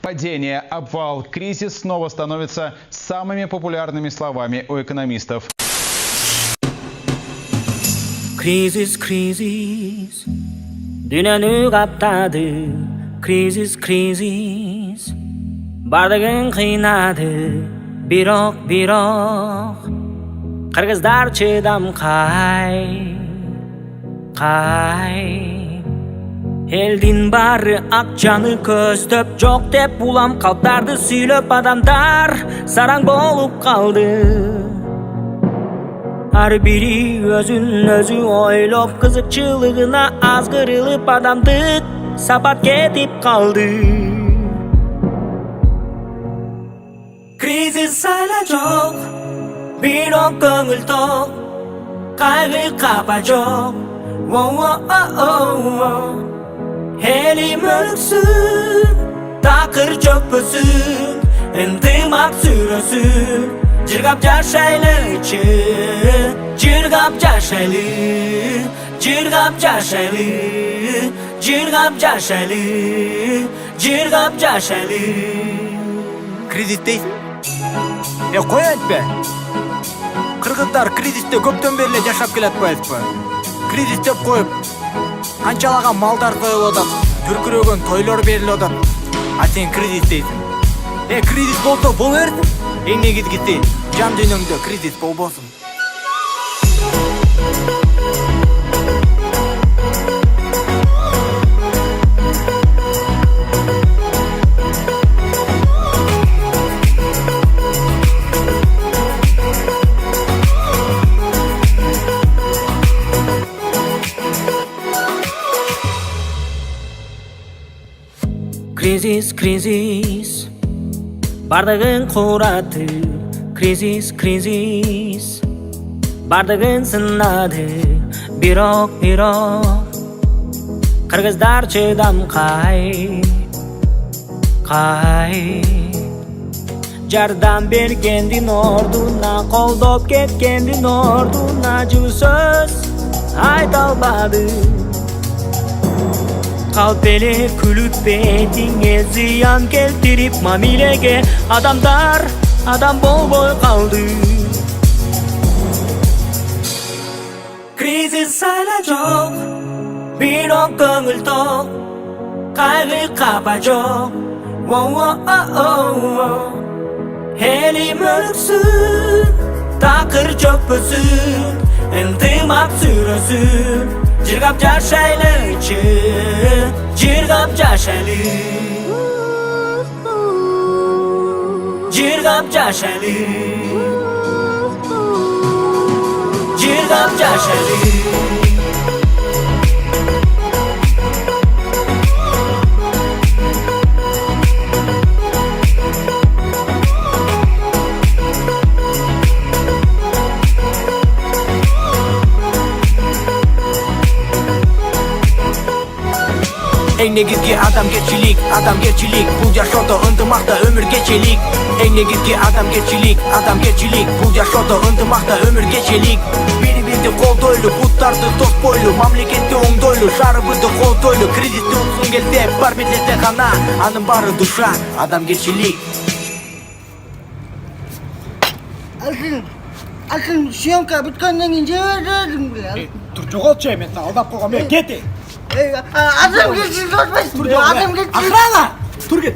Падение, обвал, кризис снова становятся самыми популярными словами у экономистов. Кризис, кризис, дүйнөнү каптады. Кризис, кризис, бардыгын кыйнады. Бирок, кыргыздар чыдам кай. Элдин баары акчаны көздөп, жок деп улам калптарды сүйлөп, адамдар сараң болуп калды. Ар бири өзүн өзү ойлоп, кызыкчылыгына азгырылып, адамдык сапат кетип калды. Кризис айла жок, бирок көңүл ток, кайгы капа жок. Элим өлүксүн, такыр чөкпөсүн, ынтымак сүрөсүн. Жыргап жашайлычы, жыргап жашайлы, жыргап жашайлы, жыргап жашайлы, жыргап жашайлы. Кризис дейсің? Кой айтпе. Кыргыздар кризисте көптөн бери эле жашап келет коесузбу? Кризис деп коюп, канчалаган малдар коюлуп атат, дүркүрөгөн тойлор берилип атат. А сен кризис дейсің? Кризис болсо боло берсин. Эң негизгиси жан дүйнөңдө кризис болбосун. Кризис, кризис, бардыгын кураты. Кризис, кризис, бардыгын сынады. Бирок, кыргыздар чыдам кай. Жардам бергендин ордуна, колдоп кеткендин ордуна, жылуу сөз айта албады. Калп эле күлүп бетиңе зыян келтирип, мамилеге адамдар адам болбой калды. Кризис айла жок, бирок көңүл ток, кайгы капа жок. Элим өлүксүн, такыр чөкпөсүн, ынтымак сүрөсүн. Жыргап жашайлычы, жыргап жашайлы, жыргап жашайлы, жыргап жашайлы. Эң негизги адамгерчилик, бул жашоодо ынтымакта өмүр кечелик. Эң негизги адамгерчилик, бул жашоодо ынтымакта өмүр кечелик. Бири-бирди колдойлу, буттарды тоспойлу, мамлекетти оңдойлу, шаарыбызды колдойлу. Кризисти унуткун келсе, бар бирлесе гана, анын баары душа, адамгерчилик. Алсын съемка бүткөндөн кийин жибердим биле. Тур жоголчу, мен сага алдап койгом, кет. Адамгерчилик болбойсуң. Адамгерчилик. Охрана! Тур кет.